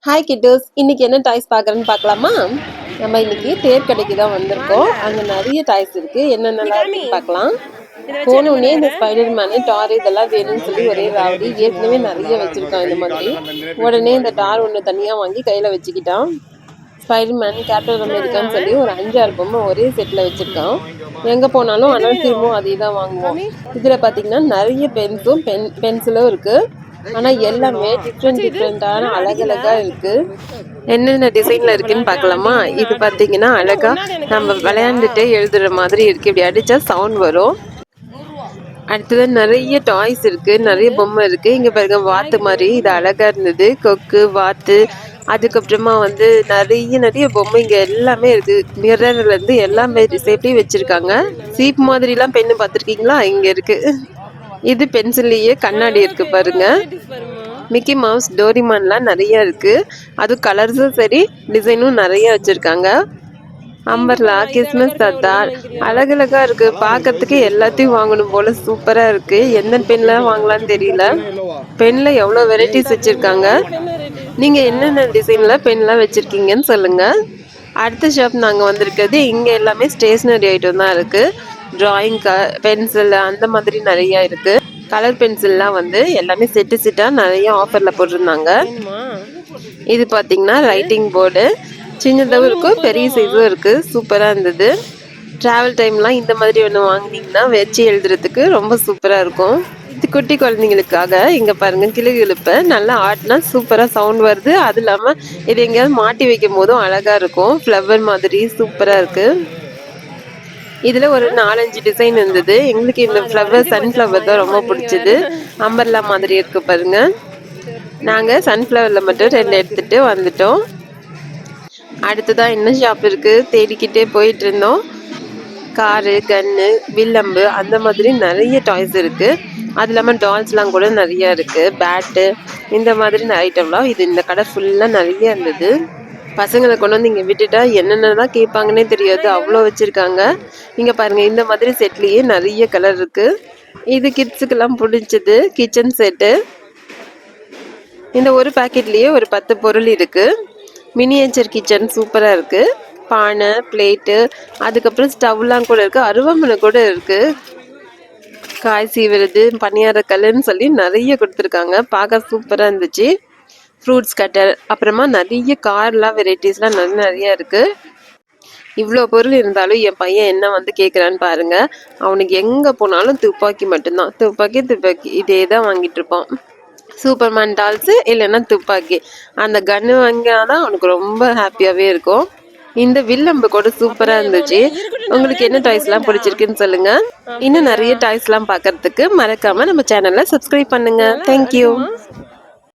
Hi Kittus, இன்னைக்கு என்ன toys பார்க்குறேன்னு பார்க்கலாமா? நம்ம இன்னைக்கு தேர் கடைக்கு தான் வந்திருக்கோம். அங்கே நிறைய டாய்ஸ் இருக்கு. என்னென்னலாம் இருக்குன்னு பார்க்கலாம். போன உடனே இந்த ஸ்பைடர் மேனு டார் இதெல்லாம் வேணும்னு சொல்லி ஒரே ராவடி. ஏற்கனவே நிறைய வச்சிருக்கான் இந்த மாதிரி. உடனே இந்த டார் ஒன்று தனியாக வாங்கி கையில் வச்சுக்கிட்டான். ஸ்பைடர் மேன், கேப்டன் அமெரிக்கான்னு சொல்லி ஒரு 5-6 பொம்மை ஒரே செட்டில் வச்சுருக்கான். எங்கே போனாலும் ஆனால் திரும்பவும் அதே தான் வாங்குவோம். இதில் பார்த்தீங்கன்னா நிறைய பென்சிலும் இருக்குது. ஆனா எல்லாமே டிஃப்ரெண்டான அழகழகா இருக்கு. என்னென்ன டிசைன்ல இருக்குன்னு பார்க்கலாமா? இது பார்த்தீங்கன்னா அழகா நம்ம விளையாண்டுட்டே எழுதுற மாதிரி இருக்கு. இப்படி அடிச்சா சவுண்ட் வரும். அடுத்தது நிறைய டாய்ஸ் இருக்கு, நிறைய பொம்மை இருக்கு. இங்க பாருங்க வாத்து மாதிரி, இது அழகா இருந்தது. கொக்கு, வாத்து, அதுக்கப்புறமா வந்து நிறைய பொம்மை இங்க எல்லாமே இருக்கு. மிரர்ல இருந்து எல்லாமே சேஃப்டி வச்சிருக்காங்க. சீப் மாதிரி எல்லாம் பெண்ணு பார்த்துருக்கீங்களா? இங்க இருக்கு. இது பென்சில்லையே கண்ணாடி இருக்கு பாருங்க. மிக்கி மவுஸ், டோரிமான்லாம் நிறைய இருக்கு. அது கலர்ஸும் சரி, டிசைனும் நிறைய வச்சிருக்காங்க. அம்பர்லா, கிறிஸ்மஸ் தாத்தா, அழகழகா இருக்கு. பார்க்கறதுக்கு எல்லாத்தையும் வாங்கணும் போல சூப்பரா இருக்கு. எந்த பென்ல வாங்கலாம்னு தெரியல. பென்ல எவ்வளவு வெரைட்டிஸ் வச்சிருக்காங்க. நீங்க என்னென்ன டிசைன்ல பென்லாம் வச்சிருக்கீங்கன்னு சொல்லுங்க. அடுத்த ஷாப் நாங்க வந்திருக்கிறது. இங்க எல்லாமே ஸ்டேஷனரி ஐட்டம் தான் இருக்கு. டிராயிங் பென்சில் அந்த மாதிரி நிறைய இருக்கு. கலர் பென்சில்லாம் வந்து எல்லாமே செட்டா நிறைய ஆஃபர்ல போட்டிருந்தாங்க. இது பாத்தீங்கன்னா ரைட்டிங் போர்டு, சின்னதாகவும் இருக்கும், பெரிய சைஸும் இருக்கு. சூப்பரா இருந்தது. டிராவல் டைம்லாம் இந்த மாதிரி ஒன்று வாங்கினீங்கன்னா வச்சு எழுதுறதுக்கு ரொம்ப சூப்பரா இருக்கும். இது குட்டி குழந்தைங்களுக்காக. இங்க பாருங்க, கிளுகிழுப்ப நல்லா ஆட்டினா சூப்பரா சவுண்ட் வருது. அது இல்லாம இது எங்கேயாவது மாட்டி வைக்கும் போதும் அழகா இருக்கும். ஃப்ளவர் மாதிரி சூப்பரா இருக்கு. இதுல ஒரு 4-5 டிசைன் இருந்தது. எங்களுக்கு இந்த ஃப்ளவர், சன்ஃப்ளவர் தான் ரொம்ப பிடிச்சது. அம்பர்லா மாதிரி இருக்கு பாருங்க. நாங்க சன்ஃப்ளவர்ல மட்டும் 2 எடுத்துட்டு வந்துட்டோம். அடுத்ததான் என்ன ஷாப் இருக்கு தேடிக்கிட்டே போயிட்டு இருந்தோம். காரு, கன்னு, வில்லம்பு அந்த மாதிரி நிறைய டாய்ஸ் இருக்கு. அது இல்லாமல் டால்ஸ்லாம் கூட நிறைய இருக்கு. பேட்டு, இந்த மாதிரி ஐட்டம்லாம் இது இந்த கடை ஃபுல்லாக நிறைய இருந்தது. பசங்களை கொண்டு வந்து இங்கே விட்டுட்டா என்னென்னதான் கேட்பாங்கன்னே தெரியாது, அவ்வளோ வச்சுருக்காங்க. இங்கே பாருங்கள், இந்த மாதிரி செட்லேயே நிறைய கலர் இருக்குது. இது கிட்ஸுக்கெல்லாம் பிடிச்சது கிச்சன் செட்டு. இந்த ஒரு பேக்கெட்லேயே ஒரு 10 பொருள் இருக்குது. மினியேச்சர் கிச்சன் சூப்பராக இருக்குது. பானை, பிளேட்டு, அதுக்கப்புறம் ஸ்டவ்லாம் கூட இருக்குது. அருவாமனை கூட இருக்குது. காய் சீவுறது, பனியார கல்லுன்னு சொல்லி நிறைய கொடுத்துருக்காங்க. பார்க்க சூப்பராக இருந்துச்சு. ஃப்ரூட்ஸ் கட்டர், அப்புறமா நிறைய கார்லாம் வெரைட்டிஸ்லாம் நிறைய இருக்குது. இவ்வளோ பொருள் இருந்தாலும் என் பையன் என்ன வந்து கேட்குறான்னு பாருங்க. அவனுக்கு எங்கே போனாலும் துப்பாக்கி மட்டும்தான். துப்பாக்கி இதே தான் வாங்கிட்டு இருப்பான். சூப்பர்மேன் டால்ஸு இல்லைன்னா துப்பாக்கி, அந்த கன்னு வாங்கினாதான் அவனுக்கு ரொம்ப ஹாப்பியாகவே இருக்கும். இந்த வில்லம்பு கூட சூப்பராக இருந்துச்சு. உங்களுக்கு என்ன டாய்ஸ்லாம் பிடிச்சிருக்குன்னு சொல்லுங்க. இன்னும் நிறைய டாய்ஸ்லாம் பார்க்கறதுக்கு மறக்காம நம்ம சேனலை சப்ஸ்கிரைப் பண்ணுங்க. தேங்க்யூ.